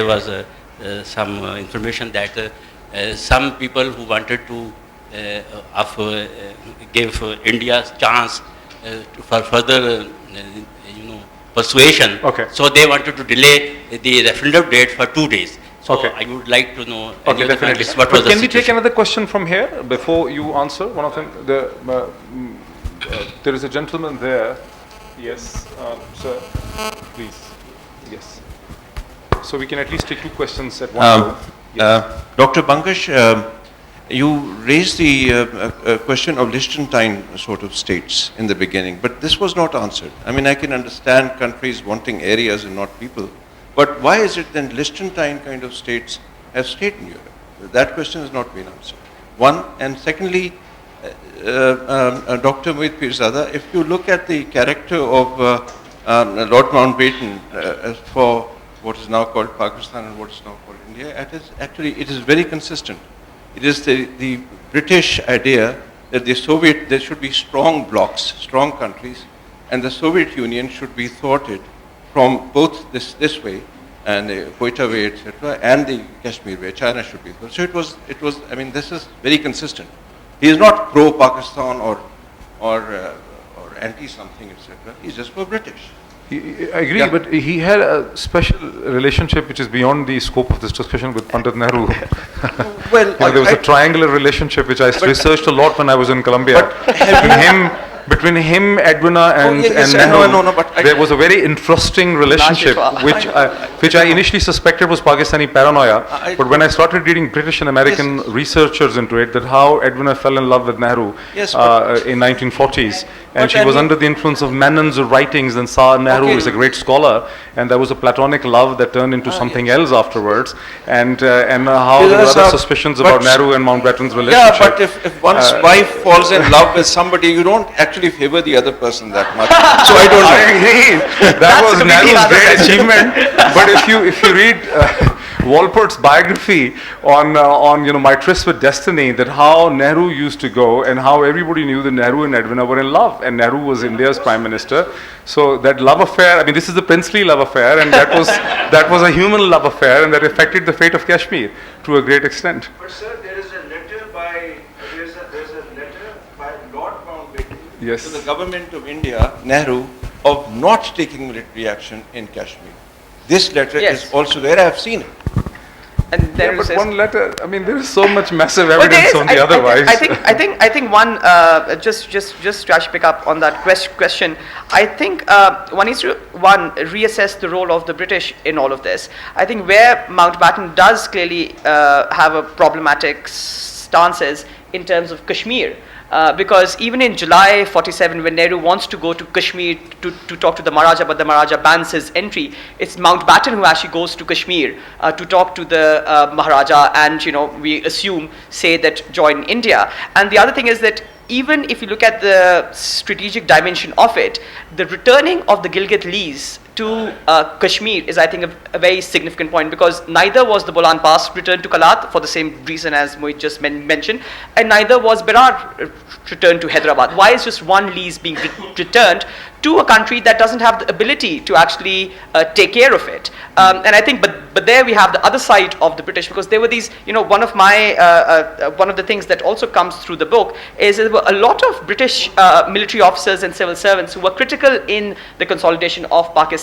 was some information that some people who wanted to give India chance for further persuasion. Okay. So they wanted to delay the referendum date for 2 days. So Okay. I would like to know. Okay, definitely. What was But the can we take situation? another question from here before you answer? One of them, there is a gentleman there. Yes, sir, please. Yes. So we can at least take 2 questions at one go. Yes. Dr. Bangash, you raised the question of Liechtenstein sort of states in the beginning, but this was not answered. I mean, I can understand countries wanting areas and not people, but why is it then Liechtenstein kind of states have stayed in Europe? That question has not been answered. One, and secondly, Dr. Moeed Pirzada, if you look at the character of Lord Mountbatten for what is now called Pakistan and what is now called India, it is very consistent. It is the British idea that there should be strong blocs, strong countries, and the Soviet Union should be thwarted from both this way, and the Quetta way, etc., and the Kashmir way. China should be thwarted. So it was. I mean, this is very consistent. He is not pro-Pakistan or anti-something, etc. He's just pro-British. I agree, but he had a special relationship which is beyond the scope of this discussion with Pandit Nehru. Well, there was a triangular relationship which I researched a lot when I was in Colombia. Between him, Edwina, and Nehru, there was a very interesting relationship which I initially suspected was Pakistani paranoia. But when I started reading British and American researchers into it, that how Edwina fell in love with Nehru in 1940s, and she was under the influence of Menon's writings, and saw Nehru is a great scholar, and there was a platonic love that turned into something else afterwards, and how there were other suspicions about Nehru and Mountbatten's relationship. Yeah, but if one's wife falls in love with somebody, you don't actually favor the other person that much. So I don't know. I agree. That was Nehru's great achievement. But if you read Walport's biography on My Tryst with Destiny, that how Nehru used to go and how everybody knew that Nehru and Edwina were in love, and Nehru was India's prime minister. So that love affair, I mean, this is a princely love affair, and that was a human love affair, and that affected the fate of Kashmir to a great extent. But sir, there is a letter by Lord Mountbatten to the government of India, Nehru, of not taking military action in Kashmir. This letter is also there. I have seen it. And there But is one letter, I mean, there is so much massive evidence on the otherwise. I think one just to actually pick up on that question. I think one needs to reassess the role of the British in all of this. I think where Mountbatten does clearly have a problematic stances in terms of Kashmir. Because even in July 47, when Nehru wants to go to Kashmir to talk to the Maharaja, but the Maharaja bans his entry, it's Mountbatten who actually goes to Kashmir to talk to the Maharaja, and we assume say that join India. And the other thing is that even if you look at the strategic dimension of it, the returning of the Gilgit lease to Kashmir is, I think, a very significant point, because neither was the Bolan Pass returned to Kalat for the same reason as Moeed just mentioned, and neither was Berar returned to Hyderabad. Why is just one lease being returned to a country that doesn't have the ability to actually take care of it? And I think, but there we have the other side of the British, because there were these, one of the things that also comes through the book is there were a lot of British military officers and civil servants who were critical in the consolidation of Pakistan.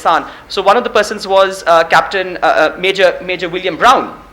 So one of the persons was Major William Brown.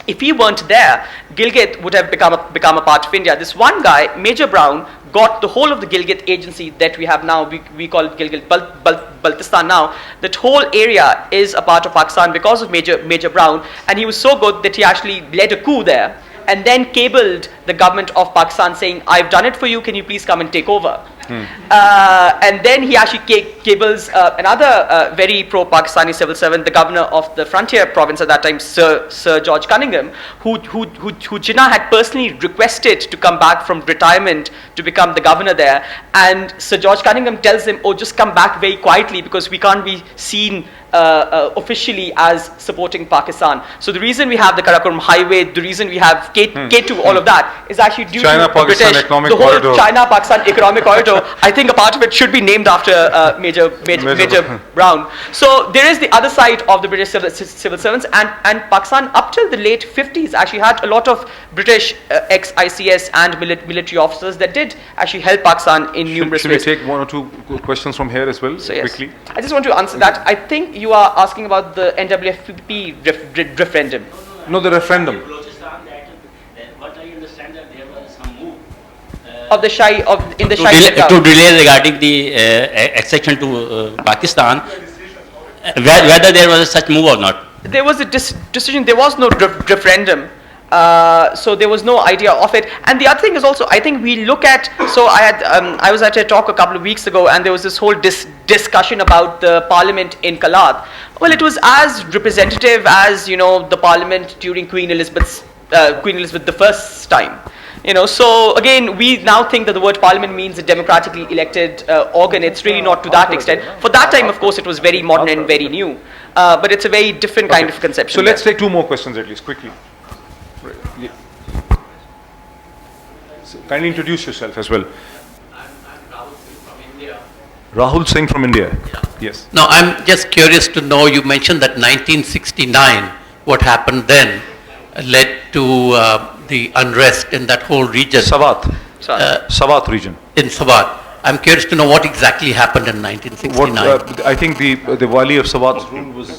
If he weren't there, Gilgit would have become a part of India. This one guy, Major Brown, got the whole of the Gilgit agency that we have now. We call it Gilgit Baltistan now. That whole area is a part of Pakistan because of Major Brown, and he was so good that he actually led a coup there and then cabled the government of Pakistan saying, "I've done it for you, can you please come and take over?" And then he actually cables another very pro-Pakistani civil servant, the governor of the frontier province at that time, Sir George Cunningham, who Jinnah had personally requested to come back from retirement to become the governor there. And Sir George Cunningham tells him, "Oh, just come back very quietly, because we can't be seen officially as supporting Pakistan." So the reason we have the Karakoram Highway, the reason we have K2, all of that is actually due to the British, the whole China-Pakistan economic corridor. I think a part of it should be named after Major Brown. So there is the other side of the British civil servants, and Pakistan up till the late 50s actually had a lot of British ex-ICS and military officers that did actually help Pakistan in numerous ways. Should we take one or two questions from here as well, so yes, quickly? I just want to answer that. I think you are asking about the NWFP referendum. No, the referendum. What I understand that there was some move of the Shai in the Shai to delay regarding the accession to Pakistan, whether there was such move or not. There was a decision. There was no referendum. So there was no idea of it. And the other thing is also, I think we look at, so I was at a talk a couple of weeks ago, and there was this whole discussion about the parliament in Kalat. Well, it was as representative as, the parliament during Queen Elizabeth I's time. So again, we now think that the word parliament means a democratically elected organ. It's really not to that extent. For that time, of course, it was very modern and very new. But it's a very different kind of conception. So let's take two more questions at least, quickly. Yeah. So kindly introduce yourself as well. I'm Rahul Singh from India. Rahul Singh from India. Yeah. Yes. No, I'm just curious to know, you mentioned that 1969, what happened then led to the unrest in that whole region. Sawat. Sawat region. In Sawat. I'm curious to know what exactly happened in 1969. I think the Wali of Sawat's rule was.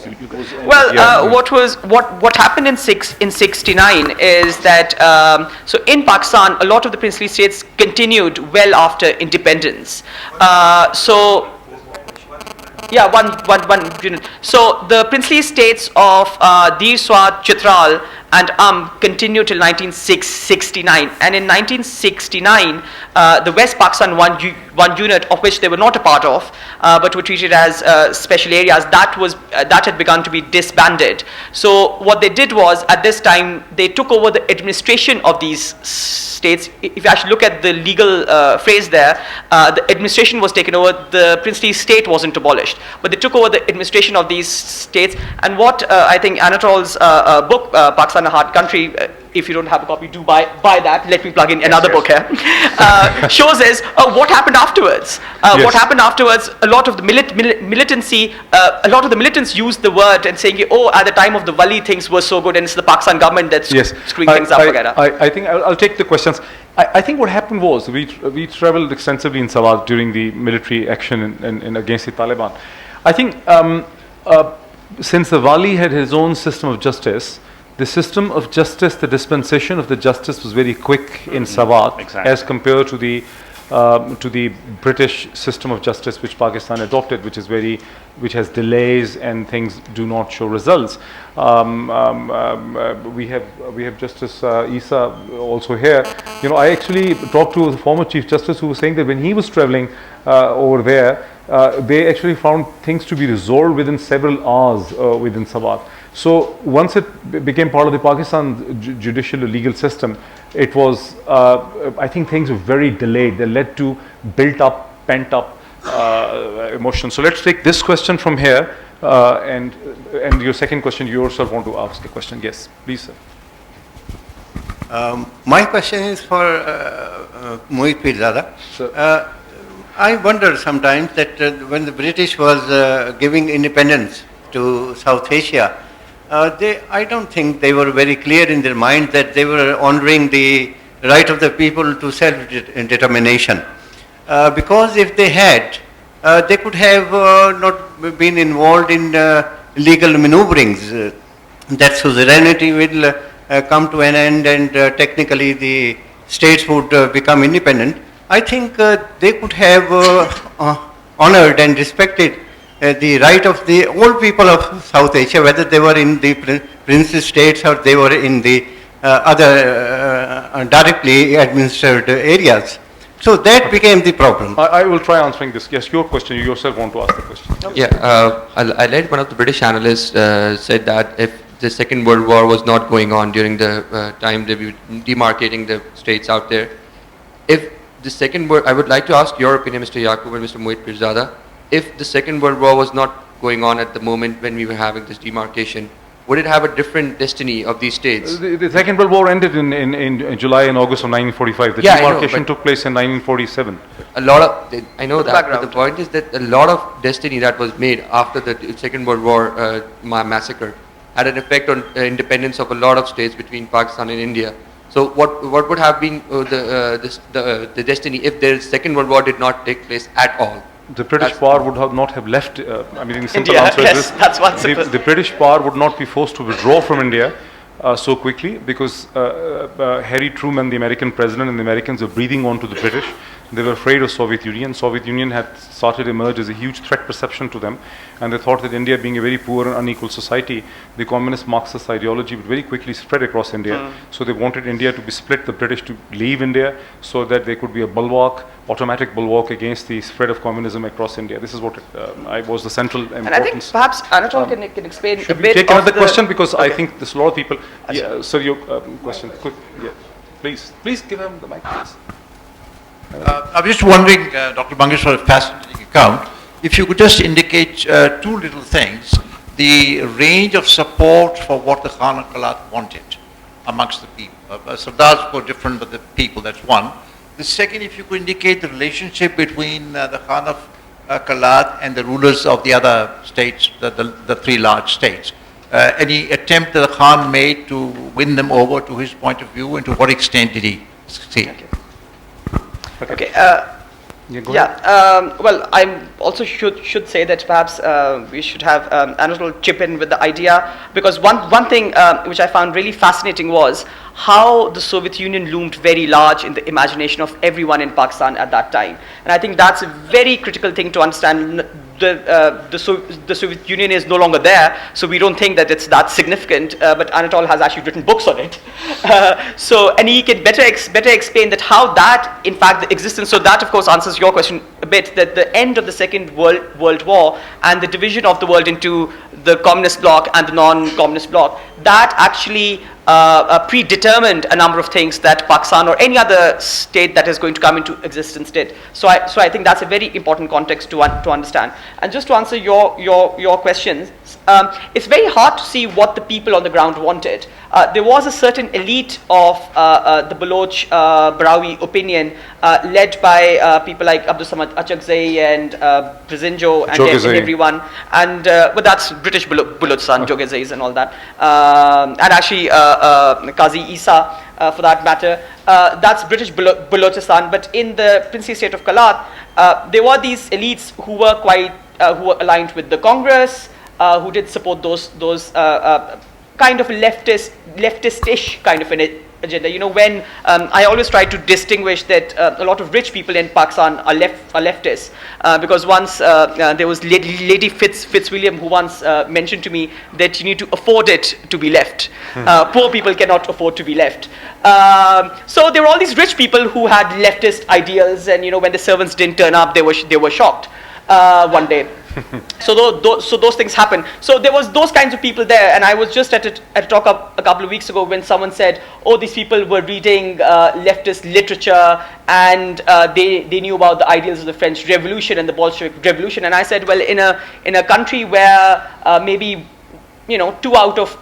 Well, what happened in 69 is that so in Pakistan, a lot of the princely states continued well after independence. One unit. So the princely states of Dir, Swat, Chitral, and continued till 1969. And in 1969, the West Pakistan one unit, of which they were not a part of, but were treated as special areas, that had begun to be disbanded. So what they did was, at this time, they took over the administration of these states. If you actually look at the legal phrase there, the administration was taken over. The princely state wasn't abolished, but they took over the administration of these states. And what I think Anatole's book, Pakistan, a Hard Country, if you don't have a copy, do buy that. Let me plug in another book here. Shows us what happened afterwards. What happened afterwards, a lot of the militancy, a lot of the militants used the word and saying, "Oh, at the time of the Wali, things were so good, and it's the Pakistan government that's screwing things up." I think I'll take the questions. I think what happened was we traveled extensively in Sawat during the military action in against the Taliban. I think since the Wali had his own system of justice, the system of justice, the dispensation of the justice was very quick in Sawat, as compared to the to the British system of justice which Pakistan adopted, which has delays and things do not show results. We have Justice Isa also here. You know, I actually talked to the former Chief Justice who was saying that when he was traveling over there, they actually found things to be resolved within several hours within Sawat. So once it became part of the Pakistan judicial legal system, it was, I think things were very delayed. They led to built up, pent up emotion. So let's take this question from here, and your second question, you yourself want to ask a question. Yes, please, sir. My question is for Moeed Pirzada. I wonder sometimes that when the British was giving independence to South Asia, I don't think they were very clear in their mind that they were honoring the right of the people to self-determination. Because if they had, they could have not been involved in legal maneuverings. That suzerainty will come to an end, and technically the states would become independent. I think they could have honored and respected the right of the all people of South Asia, whether they were in the princely states or they were in the other directly administered areas. So that became the problem. I will try answering this. Yes, your question. You yourself want to ask the question. Yeah, I read one of the British analysts said that if the Second World War was not going on during the time they were demarcating the states out there, if the Second World, I would like to ask your opinion, Mr. Yaqoob and Mr. Moeed Pirzada, if the Second World War was not going on at the moment when we were having this demarcation, would it have a different destiny of these states? The Second World War ended in July and August of 1945. The demarcation took place in 1947. A lot of, I know that, but the point is that a lot of destiny that was made after the Second World War massacre had an effect on independence of a lot of states between Pakistan and India. So what would have been the destiny if the Second World War did not take place at all? The British power would not have left. I mean, the simple India, answer yes, is this: that's one simple. the British power would not be forced to withdraw from India so quickly, because Harry Truman, the American president, and the Americans were breathing on to the British. They were afraid of Soviet Union. Soviet Union had started to emerge as a huge threat perception to them, and they thought that India, being a very poor and unequal society, the communist Marxist ideology would very quickly spread across India. So they wanted India to be split, the British to leave India, so that there could be a bulwark, automatic bulwark against the spread of communism across India. This is what was the central importance. And I think perhaps Anatol can explain a bit. Take another question, because I think there's a lot of people. Yeah, sir, your question, quick. Yeah, please give him the mic, please. I'm just wondering, Dr. Bangash, for a fascinating account, if you could just indicate two little things: the range of support for what the Khan al-Khalat wanted amongst the people. Sardars were different, but the people, that's one. The second, if you could indicate the relationship between the Khan of Khalat and the rulers of the other states, the three large states. Any attempt that the Khan made to win them over to his point of view, and to what extent did he succeed? Okay. Well, I also should say that perhaps we should have Anatol chip in with the idea, because one thing which I found really fascinating was how the Soviet Union loomed very large in the imagination of everyone in Pakistan at that time. And I think that's a very critical thing to understand. The Soviet Union is no longer there, so we don't think that it's that significant, but Anatol has actually written books on it. And he can better explain that how that, in fact, the existence, so that of course answers your question a bit, that the end of the Second World War and the division of the world into the communist bloc and the non-communist bloc, that actually predetermined a number of things that Pakistan or any other state that is going to come into existence did. So I think that's a very important context to understand. And just to answer your questions, it's very hard to see what the people on the ground wanted. There was a certain elite of the Baloch Brahui opinion led by people like Abdul Samad Achakzai and Prizinjo and everyone. And but that's British Balochistan, Jogezais and all that. And actually Qazi Isa, for that matter, that's British Balochistan. But in the princely state of Kalat, there were these elites who were who were aligned with the Congress, who did support those kind of leftish kind of an agenda. You know, when I always try to distinguish that a lot of rich people in Pakistan are leftists, because once there was Lady Fitzwilliam who once mentioned to me that you need to afford it to be left. Poor people cannot afford to be left. So there were all these rich people who had leftist ideals, and you know, when the servants didn't turn up, they were shocked one day. So those things happen. So there was those kinds of people there, and I was just at a talk a couple of weeks ago when someone said, "Oh, these people were reading leftist literature, and they knew about the ideals of the French Revolution and the Bolshevik Revolution." And I said, "Well, in a country where maybe 2 out of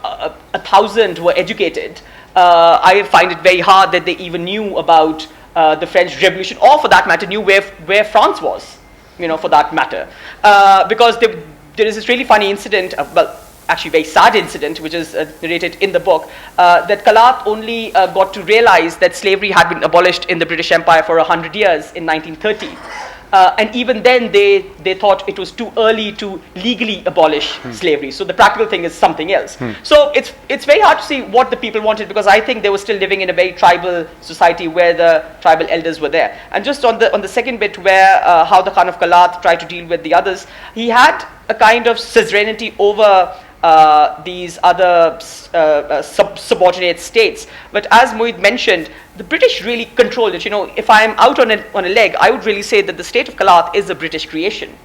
1,000 were educated, I find it very hard that they even knew about the French Revolution, or for that matter, knew where France was." For that matter, because there is this really funny incident, actually very sad incident, which is narrated in the book, that Kalat only got to realize that slavery had been abolished in the British Empire for 100 years in 1930. And even then they thought it was too early to legally abolish slavery. So the practical thing is something else. So it's very hard to see what the people wanted, because I think they were still living in a very tribal society where the tribal elders were there. And just on the second bit, where how the Khan of Kalat tried to deal with the others, he had a kind of suzerainty over these other subordinate states. But as Moeed mentioned, the British really controlled it. If I'm out on a leg, I would really say that the state of Kalat is a British creation.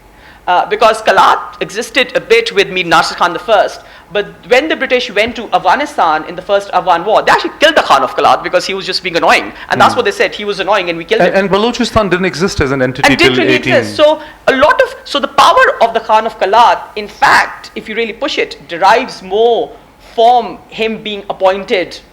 Because Kalat existed a bit with Mir Nasir Khan I, but when the British went to Afghanistan in the first Afghan war, they actually killed the Khan of Kalat because he was just being annoying. And that's what they said, he was annoying and we killed him. And Balochistan didn't exist as an entity till 18. So the power of the Khan of Kalat, in fact, if you really push it, derives more from him being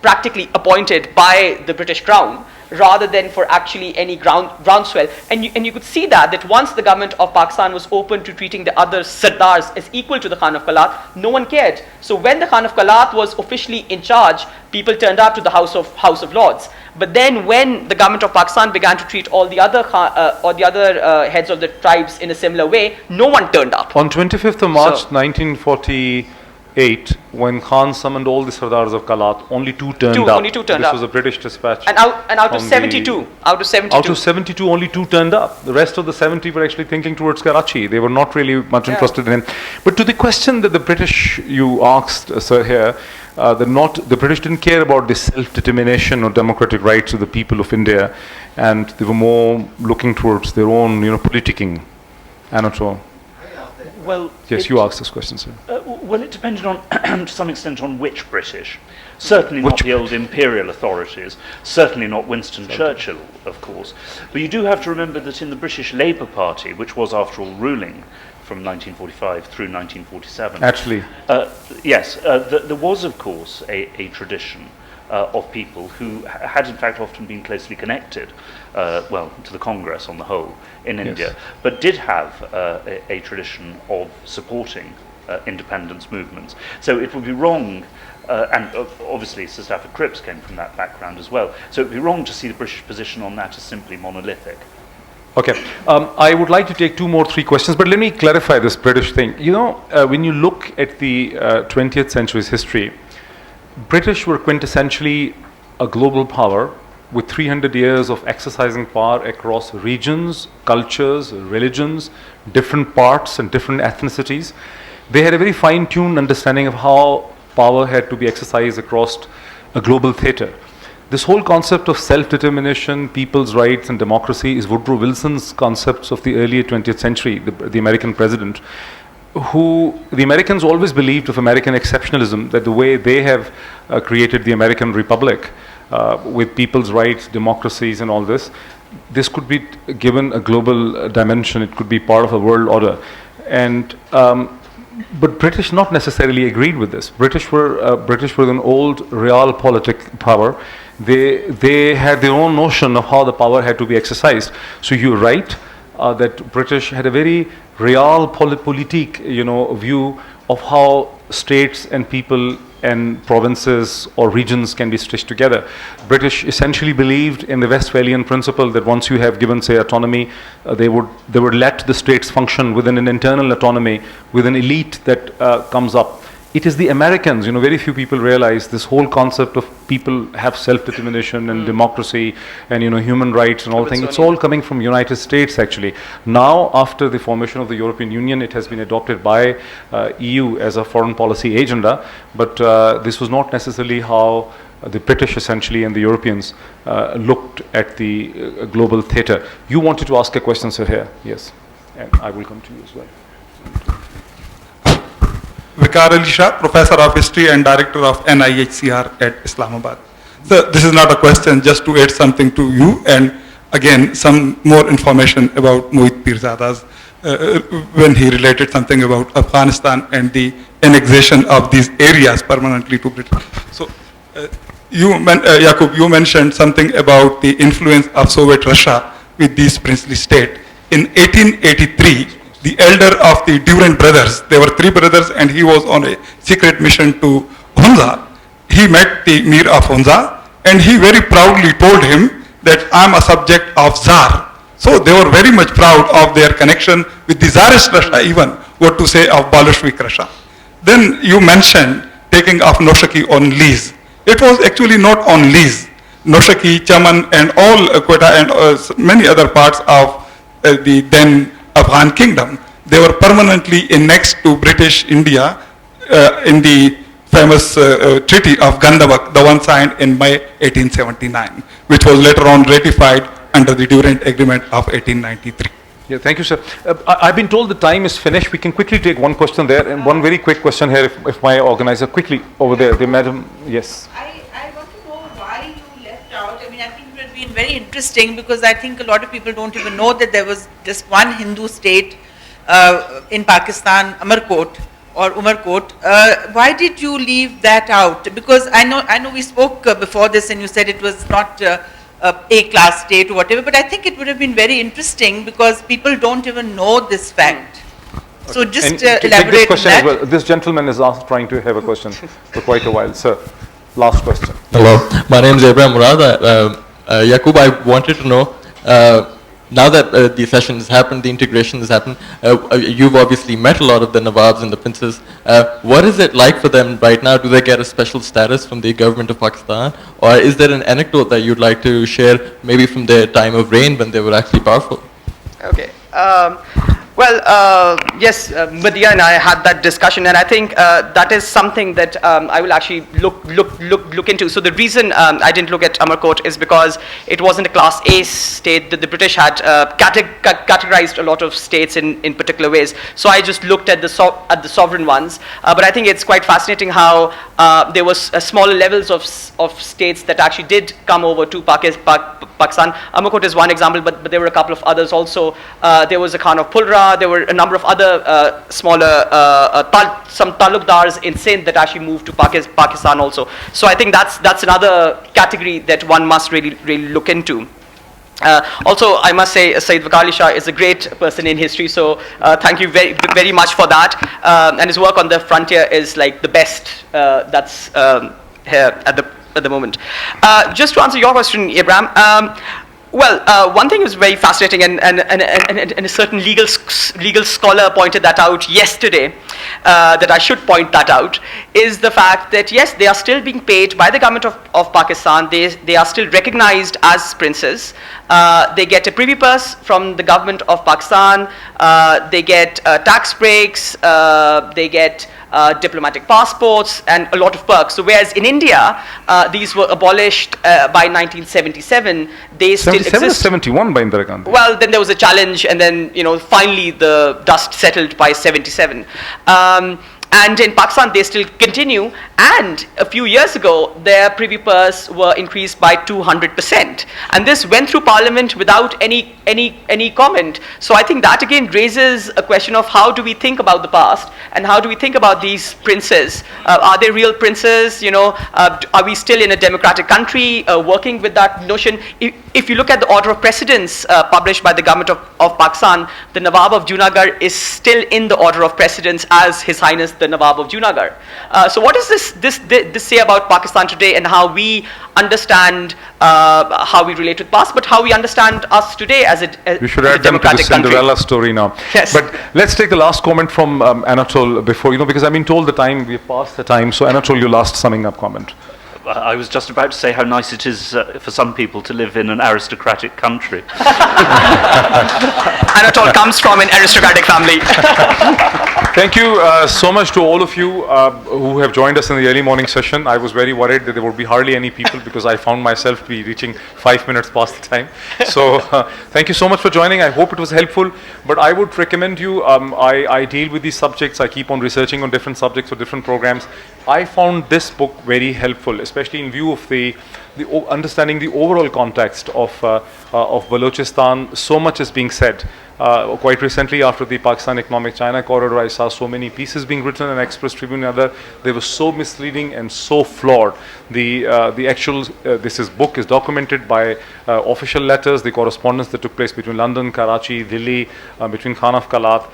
practically appointed by the British Crown, rather than for actually any groundswell. And you could see that once the government of Pakistan was open to treating the other Sardars as equal to the Khan of Kalat, no one cared. So when the Khan of Kalat was officially in charge, people turned up to the House of Lords. But then when the government of Pakistan began to treat all the other heads of the tribes in a similar way, no one turned up. On 25th of March 1948, when Khan summoned all the Sardars of Kalat, only two turned up. Only two turned up. This was a British dispatch. And out of 72. Out of 72, only two turned up. The rest of the 70 were actually thinking towards Karachi. They were not really much interested in him. But to the question that the British you asked, sir, here, the British didn't care about the self-determination or democratic rights of the people of India, and they were more looking towards their own, politicking. Anatole. Well, yes, you asked this question, sir. Well, it depended on, to some extent, on which British. Certainly not the old imperial authorities, certainly not Winston Churchill, of course. But you do have to remember that in the British Labour Party, which was, after all, ruling from 1945 through 1947. Actually. Yes, there was, of course, a tradition of people who had, in fact, often been closely connected, to the Congress on the whole in India, but did have a tradition of supporting independence movements. So it would be wrong, and obviously Sir Stafford Cripps came from that background as well, so it would be wrong to see the British position on that as simply monolithic. Okay, I would like to take 3 questions, but let me clarify this British thing. When you look at the 20th century's history, British were quintessentially a global power with 300 years of exercising power across regions, cultures, religions, different parts and different ethnicities. They had a very fine-tuned understanding of how power had to be exercised across a global theater. This whole concept of self-determination, people's rights and democracy is Woodrow Wilson's concepts of the early 20th century, the American president, who the Americans always believed of American exceptionalism, that the way they have created the American Republic with people's rights, democracies and all this, this could be given a global dimension, it could be part of a world order. And but British not necessarily agreed with this. British were an old realpolitik power. They had their own notion of how the power had to be exercised. So you're right that British had a very realpolitik, view of how states and people and provinces or regions can be stitched together. British essentially believed in the Westphalian principle that once you have given, say, autonomy, they would let the states function within an internal autonomy with an elite that comes up. it is the Americans, very few people realize this whole concept of people have self-determination and democracy and, human rights and all things. It's all coming from United States, actually. Now, after the formation of the European Union, it has been adopted by EU as a foreign policy agenda, but this was not necessarily how the British essentially and the Europeans looked at the global theatre. You wanted to ask a question, sir, here. Yes. And I will come to you as well. Vicar Ali Shah, Professor of History and Director of NIHCR at Islamabad. So this is not a question, just to add something to you, and again, some more information about Moeed Pirzada's, when he related something about Afghanistan and the annexation of these areas permanently to Britain. So, Yaqoob, you mentioned something about the influence of Soviet Russia with these princely states. In 1883, the elder of the Durand brothers, there were 3 brothers, and he was on a secret mission to Hunza. He met the Mir of Hunza, and he very proudly told him that I'm a subject of Tsar. So they were very much proud of their connection with the Tsarist Russia, even, what to say of Bolshevik Russia. Then you mentioned taking of Noshaki on lease. It was actually not on lease. Noshaki, Chaman, and all Quetta and many other parts of the then Afghan kingdom, they were permanently annexed to British India in the famous Treaty of Gandavak, the one signed in May 1879, which was later on ratified under the Durand Agreement of 1893. Yeah, thank you, sir. I've been told the time is finished. We can quickly take one question there and one very quick question here, if my organizer quickly over there, the madam, yes. I want to know why you left out. I mean, I think it would have been very interesting, because I think a lot of people don't even know that there was just one Hindu state in Pakistan, Umarkot. Why did you leave that out? Because I know we spoke before this, and you said it was not A-class state or whatever, but I think it would have been very interesting, because people don't even know this fact. Okay. So just elaborate this question on that. as well. This gentleman is trying to have a question for quite a while. Sir, last question. Hello, my name is Abraham Murad. Yaqoob, I wanted to know, now that the accession has happened, the integration has happened, you've obviously met a lot of the Nawabs and the princes. What is it like for them right now? Do they get a special status from the government of Pakistan? Or is there an anecdote that you'd like to share, maybe from their time of reign when they were actually powerful? Okay. Yes, Madhya and I had that discussion, and I think that is something that I will actually look into. So the reason I didn't look at Umarkot is because it wasn't a Class A state. The British had categorized a lot of states in particular ways. So I just looked at the sovereign ones. But I think it's quite fascinating how there was smaller levels of states that actually did come over to Pakistan. Umarkot is one example, but there were a couple of others also. There was a Khan of Pulra. There were a number of other smaller, some talukdars in Sindh that actually moved to Pakistan also. So I think that's another category that one must really look into. Also, I must say, Sayyid Vicar Ali Shah is a great person in history, so thank you very much for that. And his work on the frontier is like the best that's here at the moment. Just to answer your question, Abraham, well, one thing is very fascinating, and a certain legal scholar pointed that out yesterday, that I should point that out, is the fact that yes, they are still being paid by the government of Pakistan. They are still recognized as princes. They get a privy purse from the government of Pakistan. They get tax breaks. They get diplomatic passports and a lot of perks. So whereas in India, these were abolished by 1977, they still exist. 77 or 71 by Indira Gandhi? Well, then there was a challenge, and then finally the dust settled by 77. And in Pakistan, they still continue. And a few years ago, their privy purse were increased by 200%. And this went through Parliament without any comment. So I think that again raises a question of how do we think about the past, and how do we think about these princes? Are they real princes? Are we still in a democratic country working with that notion? If you look at the order of precedence published by the government of Pakistan, the Nawab of Junagadh is still in the order of precedence as His Highness the Nawab of Junagadh. So what does this say about Pakistan today and how we understand how we relate to the past, but how we understand us today as a We should as a add them to the democratic country? Cinderella story now. Yes. But let's take the last comment from Anatole before, because I've been told the time, we've passed the time. So Anatole, your last summing up comment. I was just about to say how nice it is for some people to live in an aristocratic country. Anatole comes from an aristocratic family. Thank you so much to all of you who have joined us in the early morning session. I was very worried that there would be hardly any people because I found myself be reaching 5 minutes past the time. So thank you so much for joining. I hope it was helpful. But I would recommend you, I deal with these subjects. I keep on researching on different subjects for different programs. I found this book very helpful, especially in view of the understanding the overall context of Balochistan. So much is being said. Quite recently, after the Pakistan Economic China Corridor, I saw so many pieces being written in Express Tribune and other. They were so misleading and so flawed. The actual book is documented by official letters, the correspondence that took place between London, Karachi, Delhi, between Khan of Kalat.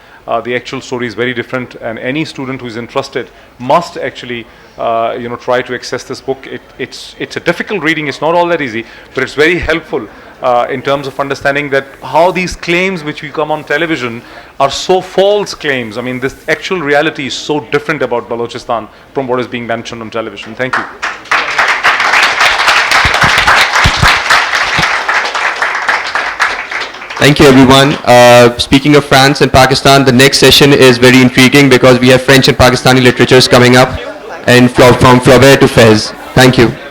The actual story is very different, and any student who is interested must actually try to access this book. It's a difficult reading. It's not all that easy, but it's very helpful in terms of understanding that how these claims which we come on television are so false claims. I mean, this actual reality is so different about Balochistan from what is being mentioned on television. Thank you. Thank you, everyone. Speaking of France and Pakistan, the next session is very intriguing because we have French and Pakistani literatures coming up, and from Flaubert to Fez. Thank you.